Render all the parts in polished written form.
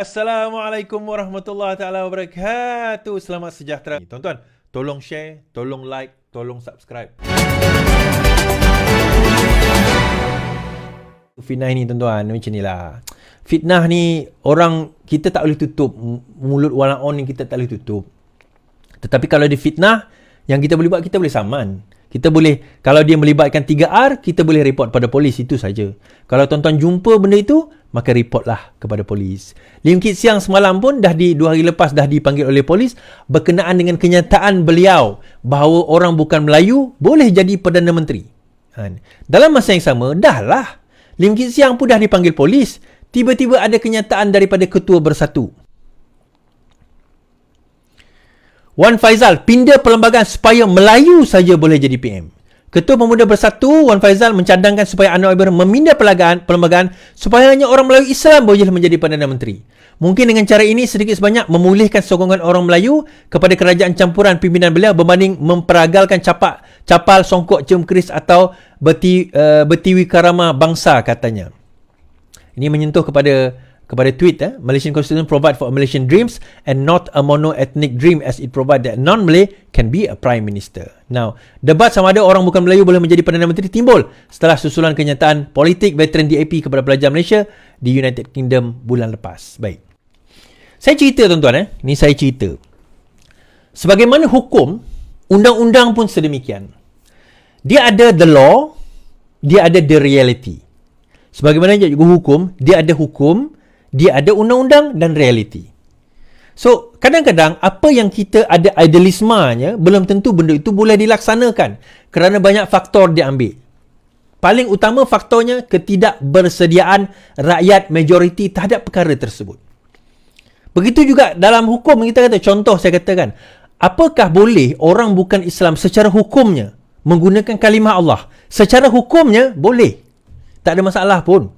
Assalamualaikum warahmatullahi taala wabarakatuh. Selamat sejahtera. Tuan-tuan, tolong share, tolong like, tolong subscribe. Fitnah ni tuan-tuan, macam inilah. Fitnah ni orang kita tak boleh tutup. Mulut walaon ni kita tak boleh tutup. Tetapi kalau dia fitnah, yang kita boleh buat, kita boleh saman. Kita boleh, kalau dia melibatkan 3R, kita boleh report pada polis, itu saja. Kalau tuan-tuan jumpa benda itu, maka reportlah kepada polis. Lim Kit Siang semalam pun 2 hari lepas dah dipanggil oleh polis berkenaan dengan kenyataan beliau bahawa orang bukan Melayu boleh jadi Perdana Menteri. Dalam masa yang sama, dahlah. Lim Kit Siang pun dah dipanggil polis. Tiba-tiba ada kenyataan daripada Ketua Bersatu. Wan Faizal pindah perlembagaan supaya Melayu saja boleh jadi PM. Ketua Pemuda Bersatu Wan Faizal mencadangkan supaya Anwar Ibrahim memindah perlembagaan supaya hanya orang Melayu Islam boleh menjadi Perdana Menteri. Mungkin dengan cara ini sedikit sebanyak memulihkan sokongan orang Melayu kepada kerajaan campuran pimpinan beliau berbanding memperagalkan capal songkok cium keris atau betiwi karama bangsa, katanya. Ini menyentuh kepada tweet, Malaysian Constitution provide for a Malaysian dreams and not a mono-ethnic dream as it provide that non-Malay can be a Prime Minister. Now, debat sama ada orang bukan Melayu boleh menjadi Perdana Menteri timbul setelah susulan kenyataan politik veteran DAP kepada pelajar Malaysia di United Kingdom bulan lepas. Baik. Saya cerita tuan-tuan, Ini saya cerita. Sebagaimana hukum, undang-undang pun sedemikian. Dia ada the law, dia ada the reality. Sebagaimana juga hukum, dia ada hukum, dia ada undang-undang dan realiti. So, kadang-kadang apa yang kita ada idealismanya, belum tentu benda itu boleh dilaksanakan kerana banyak faktor diambil. Paling utama faktornya ketidakbersediaan rakyat majoriti terhadap perkara tersebut. Begitu juga dalam hukum kita kata, contoh saya katakan, apakah boleh orang bukan Islam secara hukumnya menggunakan kalimah Allah? Secara hukumnya boleh. Tak ada masalah pun.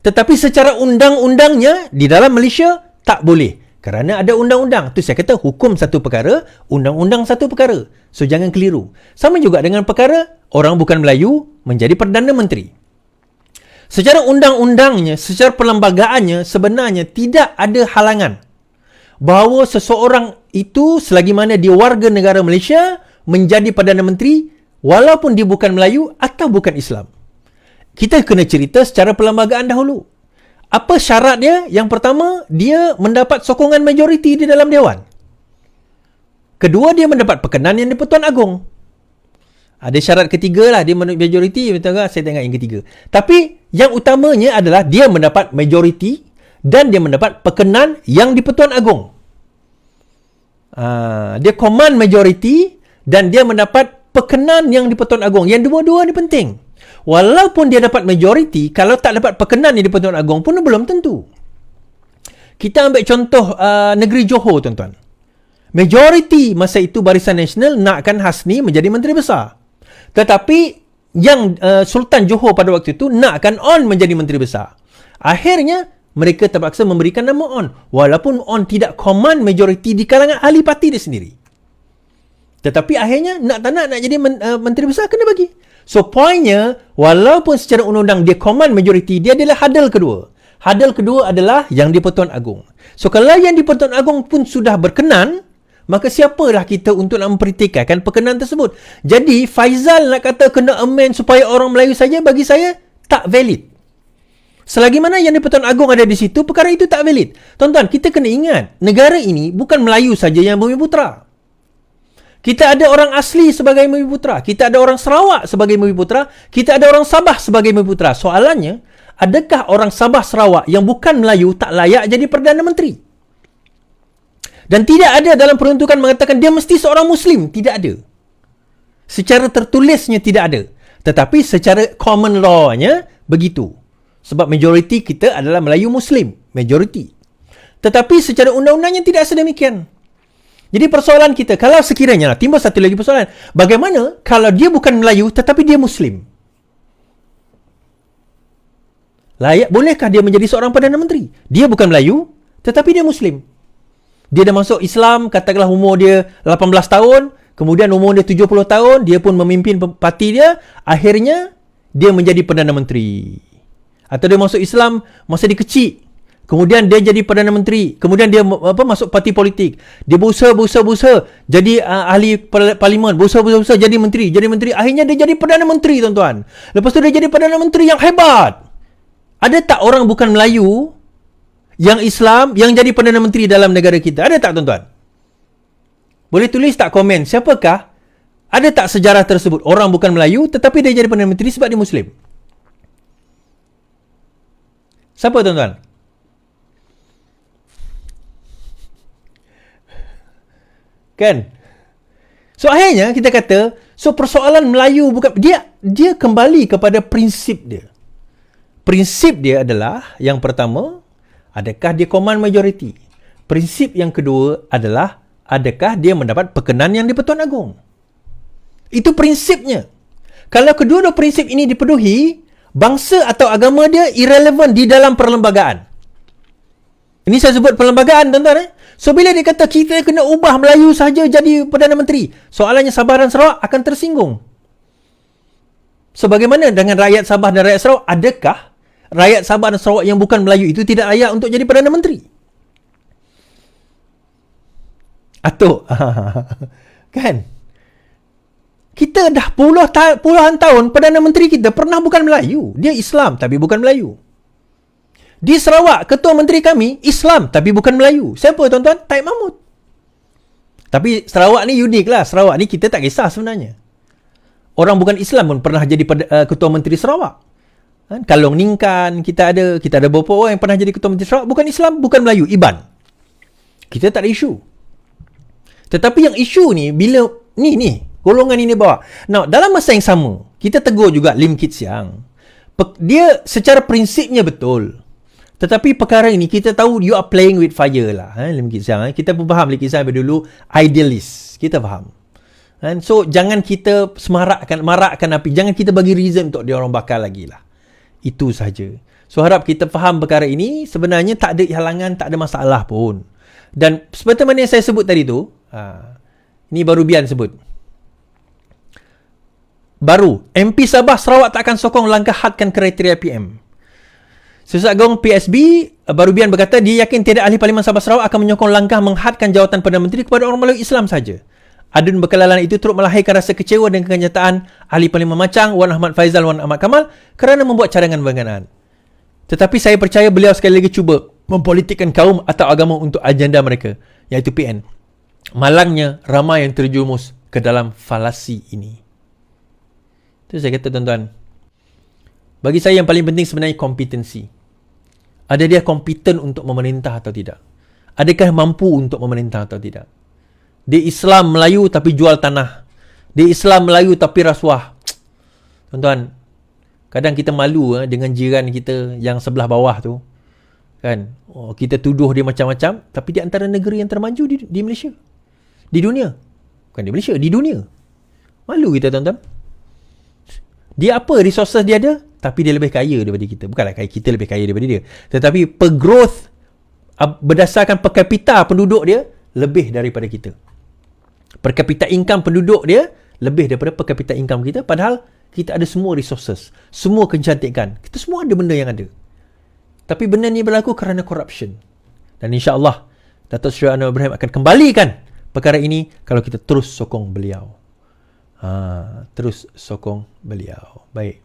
Tetapi secara undang-undangnya di dalam Malaysia tak boleh. Kerana ada undang-undang. Tu saya kata hukum satu perkara, undang-undang satu perkara. So jangan keliru. Sama juga dengan perkara orang bukan Melayu menjadi Perdana Menteri. Secara undang-undangnya, secara perlembagaannya sebenarnya tidak ada halangan bahawa seseorang itu selagi mana dia warga negara Malaysia menjadi Perdana Menteri walaupun dia bukan Melayu atau bukan Islam. Kita kena cerita secara perlembagaan dahulu. Apa syarat dia? Yang pertama, dia mendapat sokongan majoriti di dalam Dewan. Kedua, dia mendapat perkenan yang di-Pertuan Agong. Ada syarat ketiga lah, dia mendapat majoriti, saya tengok yang ketiga. Tapi, yang utamanya adalah dia mendapat majoriti dan dia mendapat perkenan yang di-Pertuan Agong. Dia command majoriti dan dia mendapat perkenan yang di-Pertuan Agong. Yang dua-dua ni penting. Walaupun dia dapat majoriti, kalau tak dapat perkenan di Pertuan Agong pun belum tentu. Kita ambil contoh negeri Johor, tuan-tuan. Majoriti masa itu Barisan Nasional nakkan Hasni menjadi Menteri Besar. Tetapi yang Sultan Johor pada waktu itu nakkan On menjadi Menteri Besar. Akhirnya mereka terpaksa memberikan nama On. Walaupun On tidak command majoriti di kalangan ahli parti dia sendiri. Tetapi akhirnya nak tak nak jadi Menteri Besar kena bagi. So, poinnya, walaupun secara undang-undang dia command majoriti, dia adalah hadal kedua. Hadal kedua adalah yang di Pertuan Agong. So, kalau yang di Pertuan Agong pun sudah berkenan, maka siapalah kita untuk nak mempertikaikan perkenan tersebut. Jadi, Faizal nak kata kena amend supaya orang Melayu saja, bagi saya, tak valid. Selagi mana yang di Pertuan Agong ada di situ, perkara itu tak valid. Tuan-tuan, kita kena ingat, negara ini bukan Melayu saja yang Bumiputera. Kita ada orang asli sebagai Bumiputera. Kita ada orang Sarawak sebagai Bumiputera. Kita ada orang Sabah sebagai Bumiputera. Soalannya, adakah orang Sabah Sarawak yang bukan Melayu tak layak jadi Perdana Menteri? Dan tidak ada dalam peruntukan mengatakan dia mesti seorang Muslim. Tidak ada. Secara tertulisnya tidak ada. Tetapi secara common law-nya begitu. Sebab majoriti kita adalah Melayu Muslim. Majoriti. Tetapi secara undang-undangnya tidak sedemikian. Jadi persoalan kita, kalau sekiranya timbul satu lagi persoalan, bagaimana kalau dia bukan Melayu tetapi dia Muslim? Bolehkah dia menjadi seorang Perdana Menteri? Dia bukan Melayu tetapi dia Muslim. Dia dah masuk Islam, katakanlah umur dia 18 tahun, kemudian umur dia 70 tahun, dia pun memimpin parti dia, akhirnya dia menjadi Perdana Menteri. Atau dia masuk Islam masa dia kecil, Kemudian dia jadi Perdana Menteri. Kemudian dia masuk parti politik. Dia berusaha jadi ahli parlimen. Berusaha jadi menteri. Akhirnya dia jadi Perdana Menteri, tuan-tuan. Lepas tu dia jadi Perdana Menteri yang hebat. Ada tak orang bukan Melayu yang Islam yang jadi Perdana Menteri dalam negara kita? Ada tak, tuan-tuan? Boleh tulis tak komen, siapakah? Ada tak sejarah tersebut? Orang bukan Melayu tetapi dia jadi Perdana Menteri sebab dia Muslim. Siapa, tuan-tuan? Kan? So akhirnya kita kata, so persoalan Melayu bukan, dia kembali kepada prinsip dia. Prinsip dia adalah, yang pertama, adakah dia command majority? Prinsip yang kedua adalah, adakah dia mendapat perkenan yang di Pertuan Agong? Itu prinsipnya. Kalau kedua-dua prinsip ini dipenuhi, bangsa atau agama dia irrelevant di dalam perlembagaan. Ini saya sebut perlembagaan, tuan-tuan. So bila dia kata kita kena ubah Melayu saja jadi Perdana Menteri, soalannya Sabah dan Sarawak akan tersinggung. So bagaimana dengan rakyat Sabah dan rakyat Sarawak? Adakah rakyat Sabah dan Sarawak yang bukan Melayu itu tidak layak untuk jadi Perdana Menteri? Atau kan? Kita dah puluhan tahun Perdana Menteri kita pernah bukan Melayu. Dia Islam tapi bukan Melayu. Di Sarawak, Ketua Menteri kami Islam tapi bukan Melayu. Siapa, tuan-tuan? Taib Mahmud. Tapi Sarawak ni unik lah. Sarawak ni kita tak kisah sebenarnya. Orang bukan Islam pun pernah jadi Ketua Menteri Sarawak. Kalong Ningkan, kita ada beberapa orang yang pernah jadi Ketua Menteri Sarawak. Bukan Islam, bukan Melayu, Iban. Kita tak ada isu. Tetapi yang isu ni, bila ni golongan ini bawa. Now, dalam masa yang sama, kita tegur juga Lim Kit Siang. Dia secara prinsipnya betul. Tetapi perkara ini kita tahu you are playing with fire lah. Lim Kit Siang. Kita pun faham Lim Kit Siang dulu idealist. Kita faham. So, jangan kita marakkan api. Jangan kita bagi reason untuk dia orang bakar lagi lah. Itu saja. So, harap kita faham perkara ini. Sebenarnya tak ada halangan, tak ada masalah pun. Dan seperti mana yang saya sebut tadi tu, ini baru Bian sebut. Baru, MP Sabah Sarawak tak akan sokong langkah hadkan kriteria PM. Susat Agong PSB, Baru Bian berkata dia yakin tiada ahli Parlimen Sabah Sarawak akan menyokong langkah menghadkan jawatan Perdana Menteri kepada orang Melayu Islam saja. Adun berkelalan itu turut melahirkan rasa kecewa dengan kenyataan ahli Parlimen Macang, Wan Ahmad Faizal, Wan Ahmad Kamal kerana membuat cadangan berkenaan. Tetapi saya percaya beliau sekali lagi cuba mempolitikkan kaum atau agama untuk agenda mereka, iaitu PN. Malangnya ramai yang terjumus ke dalam falasi ini. Itu saya kata, tuan-tuan. Bagi saya yang paling penting sebenarnya kompetensi. Ada dia kompeten untuk memerintah atau tidak? Adakah mampu untuk memerintah atau tidak? Dia Islam Melayu tapi jual tanah. Dia Islam Melayu tapi rasuah. Tuan-tuan, kadang kita malu dengan jiran kita yang sebelah bawah tu. Kan? Kita tuduh dia macam-macam, tapi di antara negeri yang termaju di Malaysia. Di dunia. Bukan di Malaysia, di dunia. Malu kita, tuan-tuan. Dia apa resources dia ada? Tapi dia lebih kaya daripada kita. Bukanlah kita lebih kaya daripada dia. Tetapi per growth, berdasarkan per capita penduduk dia, lebih daripada kita. Per capita income penduduk dia, lebih daripada per capita income kita. Padahal, kita ada semua resources. Semua kecantikan. Kita semua ada benda yang ada. Tapi benda ni berlaku kerana corruption. Dan insya-Allah, Datuk Seri Anwar Ibrahim akan kembalikan perkara ini kalau kita terus sokong beliau. Terus sokong beliau. Baik.